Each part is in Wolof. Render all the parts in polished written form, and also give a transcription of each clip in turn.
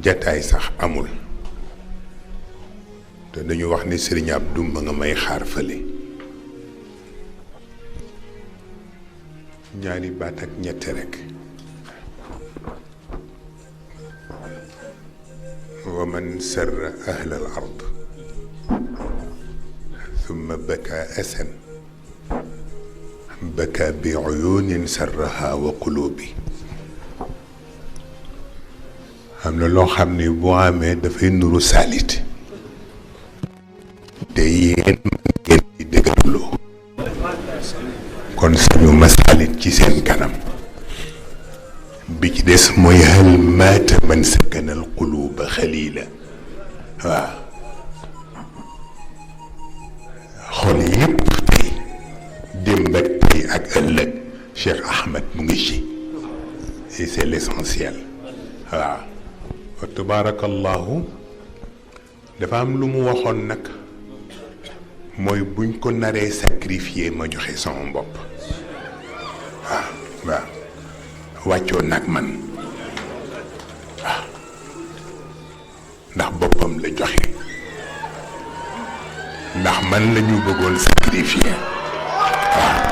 jataay sax amul te dañu wax ni Serigne Abdou ma nga may xaar fële ñaari baat ak ñett rek wa man sarra ahla al ard thumma baka asan baka bi uyunin sarraha wa qulubi am na loo xam ni boo amee dafay nuru saalit te yéen ngeen di dëgërloo kon sañu ma saalit ci seen kanam bi ci des mooy hal maata man sakana al quluba xalila waaw xol yépp tey démb ak tey ak ëllëg Cheikh Ahmed mu ngi ci et c'est l'essentiel waaw wa tabarakallahu dafa am lu mu waxoon nag mooy buñ ko naree sacrifier ma joxe sama bopp waaw waaw wàccoo nag man waaw ndax boppam la joxe ndax man la ñu bëggoon sacrifier waaw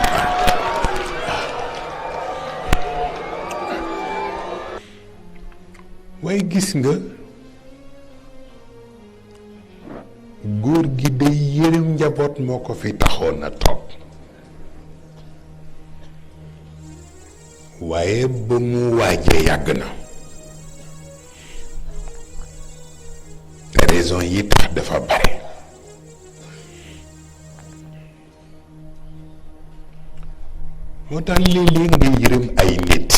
waaye gis nga góor gi day yërëm njaboot moo ko fi taxoon a toog waaye ba mu waajee yàgg na te raison yi tax dafa bare moo tax léeg-léeg nga yërëm ay nit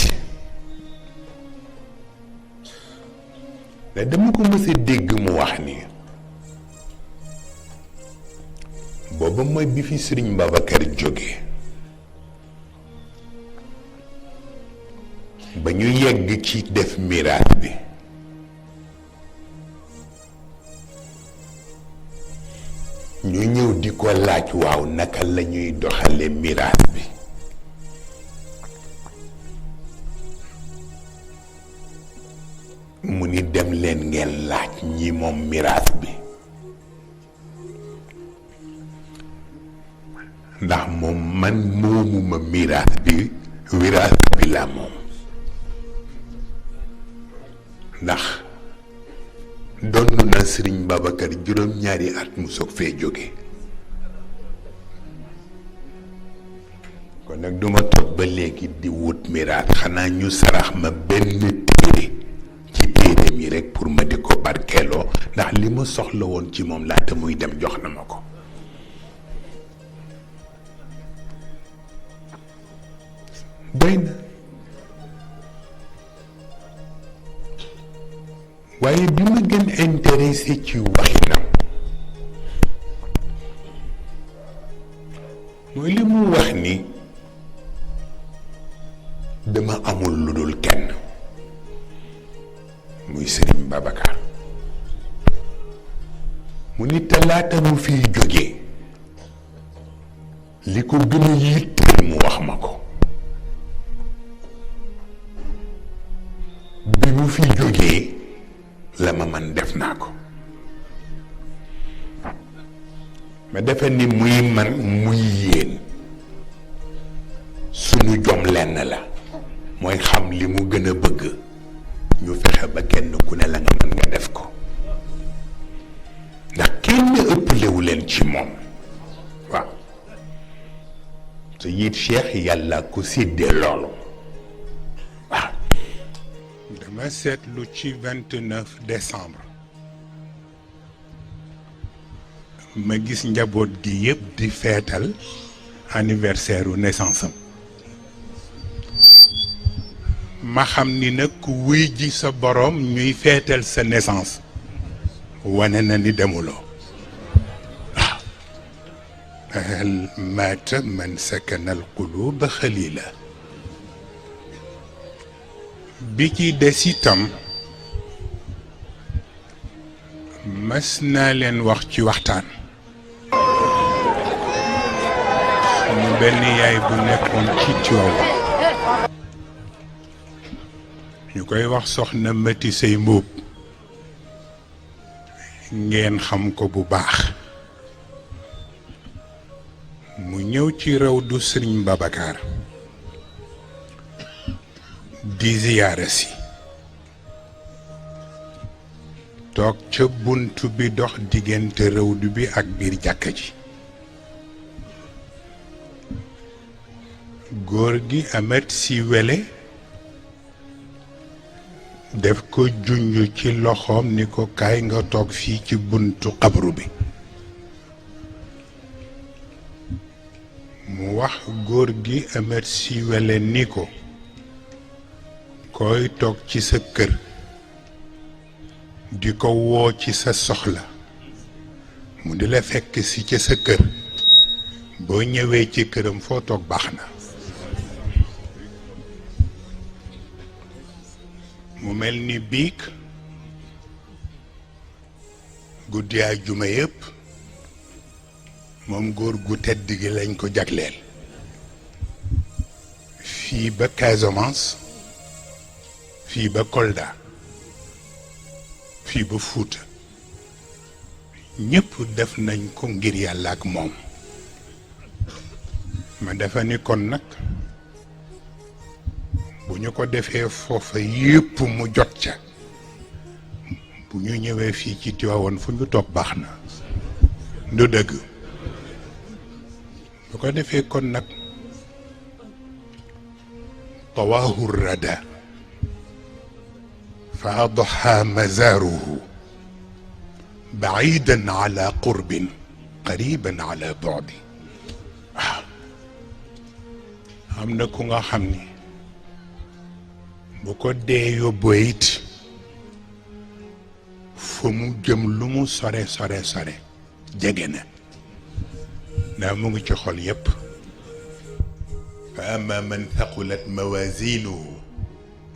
da dama ko mës a dégg mu wax ni booba mooy bi fi Serigne Babacar jóge ba ñu yegg ci def miraas bi ñu ñëw di ko laaj waaw naka la ñuy doxale miraas bi mu ni dem leen ngeen laaj ñi moom miraas bi ndax moom man moomuma miraas bi la moom ndax donn na Serigne Babacar juróom-ñaari at mu soog fee jóge kon nag duma toog ba léegi di wut miraas xanaa ñu sarax ma benn téere ci téere mi rek pour ma di ko barkeeloo ndax li ma soxla woon ci moom laata muy dem jox na ma ko doy na waaye bi ma gën intéressé ci waxinam mooy li mu wax ni dama amul lu dul kenn muy Serigne Babacar mu ni talaata mu fiy jógee li ko gën a yitteel mu wax ma ko bi mu fi jógee la ma man def naa ko ma defe ni muy man muy yéen sunu jom lenn la mooy xam li mu gën a bëgg ñu fexe ba kenn ku ne la nga mën nga def ko ndax kenn ëpplewu leen ci moom waaw te it Cheikh yàlla ko séddee loolu waaw dama seetlu ci 29 décembre ma gis njaboot gi yëpp di feetal anniversaire u naissance am ma xam ni nag ku wuy ji sa boroom ñuy feetal sa naissance wane na ni demuloo waaw hal maata man sakana al quluba xalila bi ci des itam mas naa leen wax ci waxtaan mu benn yaay bu nekkoon ci Tiwaawan ñu koy wax soxna Mati Sey Mbuub ngeen xam ko bu baax mu ñëw ci rawdu Serigne Babacar di ziyaara si toog ca bunt bi dox diggante rawdu bi ak biir jàkka ji góor gi amet si wele def ko junj ci loxoom ni ko kaay nga toog fii ci buntu xabru bi mu wax góor gi amet si wele ni ko koy toog ci sa kër di ko woo ci sa soxla mu di la fekk si ca sa kër boo ñëwee ci këram foo toog baax na mu mel ni biig guddi àjjuma yépp moom góor gu tedd gi lañ ko jagleel fii ba Casamance fii ba Kolda fii ba Fuuta ñépp def nañ ko ngir yàlla ak moom ma defa ni kon nag bu ñu ko defee foofa yépp mu jot ca bu ñu ñëwee fii ci Tiwaawan fu ñu toog baax na du dëgg bu ko defee kon nag tawaahu rada fa adha mazaaruhu baidan ala qurbin qariban ala bu'di waaw am na ku nga xam ni bu ko dee yóbboo it fa mu jëm lu mu sore sore sore jege na ndax mu ngi ci xol yépp fa amma man thaqulat mawazinuhu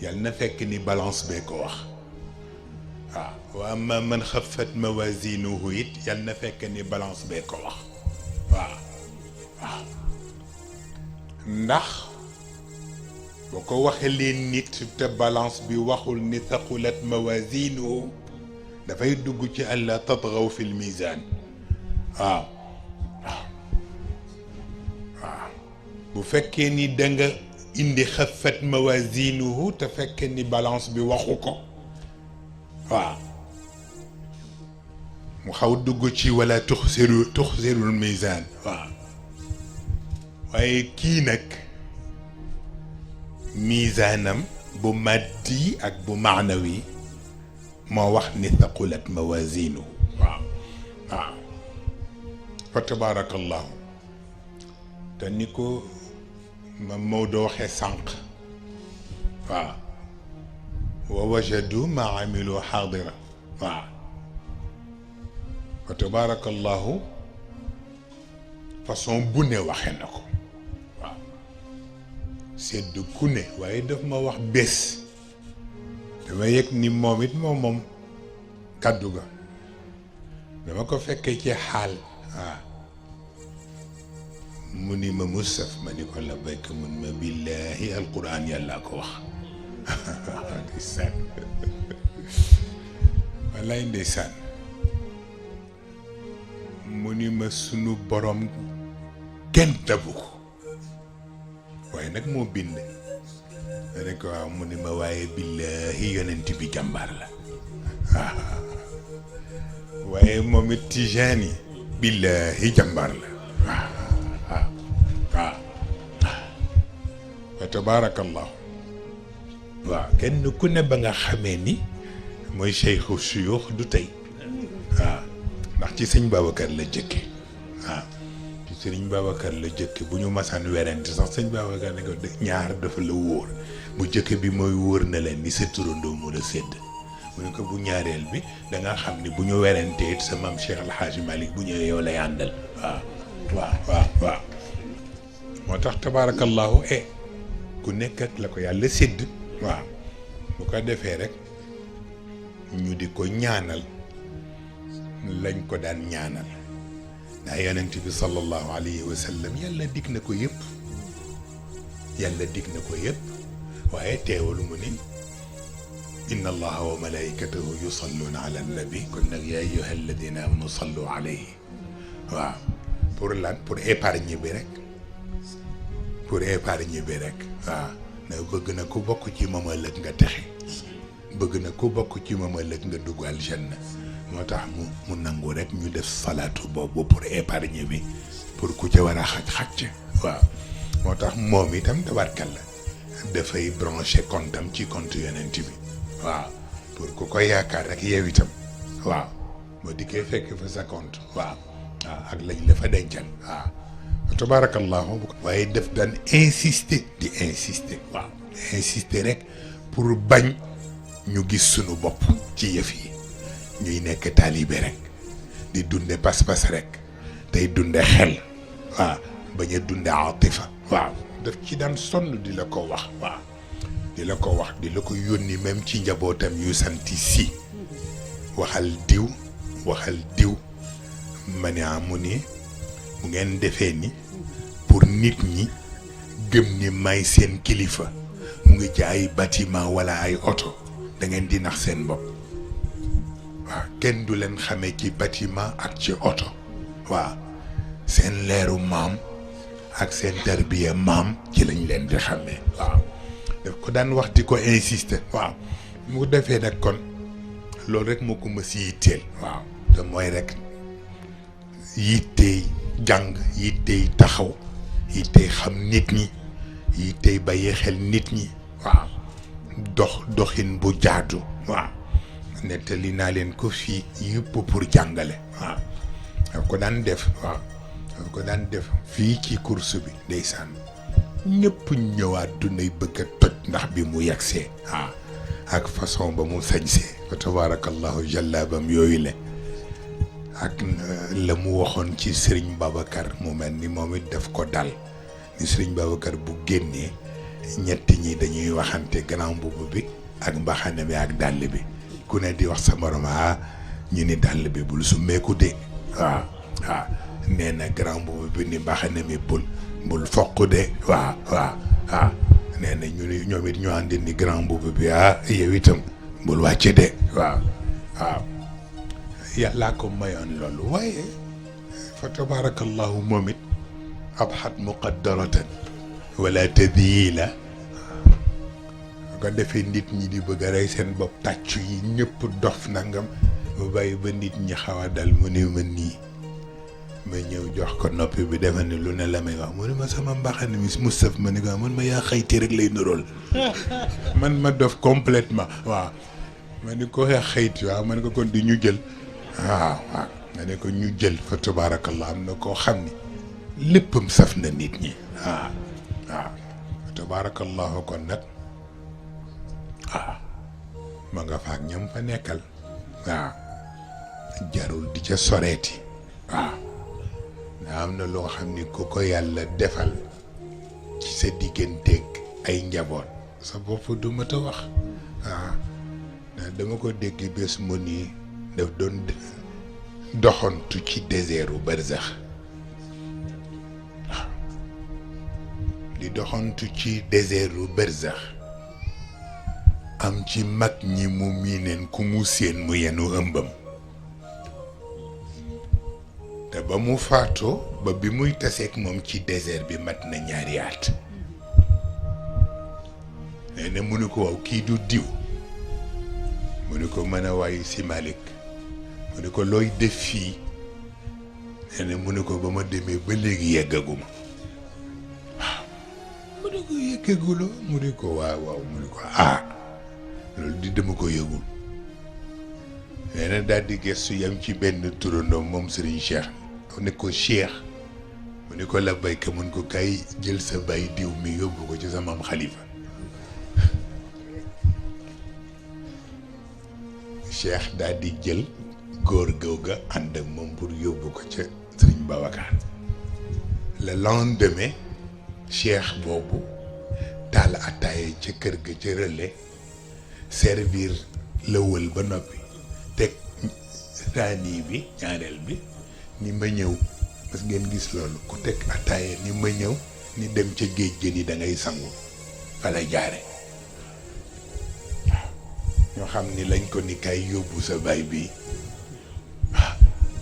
yàlla na fekk ni balance bee ko wax waaw wa amma man xaffat mawazinuhu it yàlla na fekk ni balance bee ko wax waaw waaw ndax boo ko waxee leen nit te balance bi waxul ni thaqulat mawazinuhu dafay dugg ci alla tatghaw fi lmizan waaw waaw waaw bu fekkee ni da nga indi xaffat mawazinuhu te fekkee ni balance bi waxu ko waaw mu xaw dugg ci wala tuxsirul mizan waaw waaye kii nag miisaanam bu maddi ak bu maanawi moo wax ni thaqulat mawazinu waaw waaw fa tabarakallahu te ni ko ma Maodo waxee sànq waaw wa wajadu ma amilu xaadira waaw fa tabarakallahu façon bu ne waxe na ko sedd ku ne waaye daf ma wax bés dama yëg ni moom it moom kàddu ga dama ko fekkee ci xaal waaw mu ni ma Mustaf ma ni ko la béyk mun ma billaahi alquran yàlla ko wax ndeysaan wallaay ndeysaan mu ni ma sunu borom kenn tabu ko waaye nag moo bind ma ne ko waaw mu ni ma waaye billaahi yonent bi jàmbaar la waaye moom it Tijaani billaahi jàmbaar la waaw wa tabaarakallahu waaw kenn ku ne ba nga xamee ni mooy cheikhu suyuux du tey waaw ndax ci sëñ Babacar la jëkke waaw sëriñ Babacar la jëkk bu ñu masaan werante sax sëñ Babacar ne ko ñaar dafa la wóor bu jëkk bi mooy wóor na leen ni sa turandoo mu la sédd mu ne ko bu ñaareel bi da nga xam ni bu ñu werantee it sa maam Cheikh El Hadj Malick bu ñëwee yow lay àndal waaw moo tax tabaarakallahu ku nekk ak la ko yàlla sédd waaw bu ko defee rek ñu di ko ñaanal lañ ko daan ñaanal ndax yonent bi sallallahu alayhi wa sallam yàlla dig na ko yëpp waaye teewul mu ni inna allaha wa malaikatahu yusalluna ala nabi kon nag yaa ayyuha alladina amanu sallu alayhi waaw pour lan pour épargne bi rek pour épargne bi rek waaw na bëgg na ku bokk ci moom ëllëg nga texe bëgg na ku bokk ci moom ëllëg nga dugg aljanna moo tax mu nangu rek ñu def salaatu boobu pour épargne bi pour ku ca war a xaj waaw moo tax moom itam tabarkalla dafay branché compte am ci compte yonent bi waaw pour ku ko yaakaar rek yow itam waaw moo dikkee fekk fa sa compte waaw ak lañ la fa dencal waaw tabarakallahu waaye def daan insister waaw insister rek pour bañ ñu gis sunu bopp ci yëf yi ñuy nekk taalibe rek di dunde pas-pas rek tey dunde xel waaw bañ a dunde atifa waaw daf ci daan sonn di la ko wax waaw di la ko wax di la ko yónni même ci njabootam yu santi si waxal diw ma ne amu ni bu ngeen defee ni pour nit ñi gëm ni may seen kilifa mu ngi ci ay bâtiment wala ay oto da ngeen di nax seen bopp waaw kenn du leen xamee ci bâtiment ak ci oto waaw seen leeru maam ak seen tarbiya maam ci lañ leen di xamee waaw daf ko daan wax di ko insister waaw mu defee nag kon loolu rek moo ko mës yitteel waaw te mooy rek yittey jàng yittey taxaw yittey xam nit ñi yittey bàyyi xel nit ñi waaw doxin bu jaadu waaw nettali naa leen ko fii yëpp pour jàngale waaw daf ko daan def waaw daf ko daan def fii ci course bi ndeysaan ñëpp ñëwaat dunay bëgg a toj ndax bi mu yegsee waaw ak façon ba mu sañsee fa tabarakallahu jàllaabam yooyu le ak la mu waxoon ci Serigne Babacar mu mel ni moom it daf ko dal ni Serigne Babacar bu génnee ñett ñi dañuy waxante grand mbubb bi ak mbaxane bi ak dàll bi ku ne di wax sa morom ñu ni dàll bi bul summeeku de waaw nee na grand mbubb bi ni mbaxane mi bul foq de waaw nee na ñu ni ñoom it ñu àndi ni grand mbubb bi yow itam bul wàcce de waaw yàllaa ko mayoon loolu waaye fa tabarakallahu moom it abxat muqaddaratan wala tadyiila ko defee nit ñi di bëgg a rey seen bopp tàccu yi ñëpp dof nangam ba bàyyi ba nit ñi xaw a dal mu ne ma nii ma ñëw jox ko noppi bi defe ne lu ne la may wax mu ne ma sama mbaxane mi mu sëf ma ni ko man ma yaa xëyti rek lay nurool man ma dof complètement waaw ma ni ko xëyti waaw man ko kon di ñu jël waaw ma ne ko ñu jël fa tabaarakallah am na koo xam ni léppam saf na nit ñi waaw fa tabaarakallahu kon nag ma nga faak ñam fa nekkal waaw jarul di ca soreeti waaw nda am na loo xam ni ku ko yàlla defal ci sa digganteeg ay njaboot sa bopp du ma ta wax waaw dama ko dégg bés mu nii daf doon doxantu ci désertu barzax waaw di doxantu ci désertu barzax am ci mag ñi mu miineen ku mu séen mu yenu ëmbam te ba mu faatoo ba bi muy taseeg moom ci désert bi mat na 2 at nee na mu ne ko waaw kii du diw mu ne ko mën a waayu si Malick mu ne ko looy def fii nee na mu ne ko ba ma demee ba léegi yeggaguma waaw mu ne ko yeggaguloo mu ne ko waaw mu ne ko loolu di dama ko yëgul nee na daal di gëstu yam ci benn turandoom moom Serigne Chiekh mu ne ko Cheikh mu ne ko la bayka mun ko kay jël sa bay diw mi yóbbu ko ci sa maam Khalifa Cheikh daal di jël góor googa ànd ak moom pour yóbbu ko ca Serigne Babacar le lendemain Cheikh boobu taal attaaye ca kër ga ca relais servir lëwal ba noppi teg saani bi ñaareel bi ni ma ñëw parce que ngeen gis loolu ku teg attaaye ni ma ñëw ni dem ca géej gi ni da ngay sangu fa la jaare waaw ñoo xam ni lañ ko ni kay yóbbu sa baay bi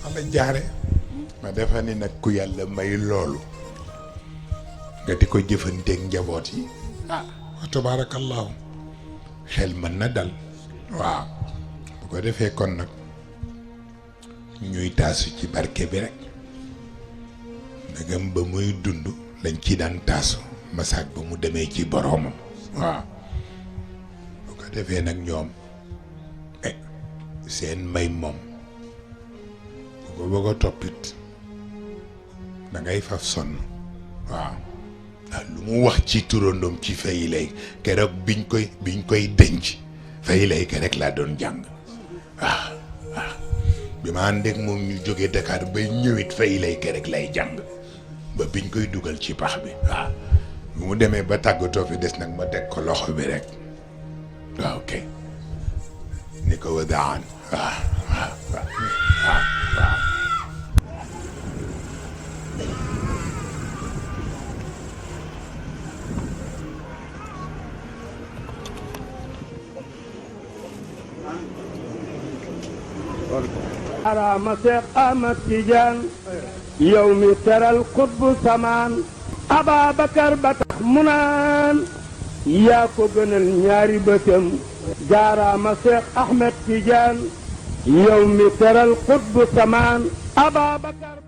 ala jaare ma defa ni nag ku yàlla may loolu nga di ko jëfanteeg njaboot yi wa tabarakallahu xel mën na dal waaw bu ko defee kon nag ñuy taasu ci barke bi rek ndegam ba muy dund lañ ci daan taasu masaak ba mu demee ci boroomam waaw bu ko defee nag ñoom seen may moom bu ko bëgg a toppit da ngay faf sonn waaw lu mu wax ci turandoom ci fay lay keroog biñ koy denc fay lay ke rek laa doon jàng waaw bi ma ànd ak moom ñu jógee Dakar bay ñëwit fay lay ke rek lay jàng ba biñ koy dugal ci pax bi waaw bu mu demee ba tàggatoo fi des nag ma teg ko loxo bi rek waaw kay ni ko wadaan waaw waaw waaw waaw araama Seex Ahmad Tijaan yow mi teral xutbu samaan Ababakar ba tax mu naan yaa ko gënal ñaari bëtam jaaraama Seex Ahmad Tijaan yow mi teral xutbu samaan Ababakar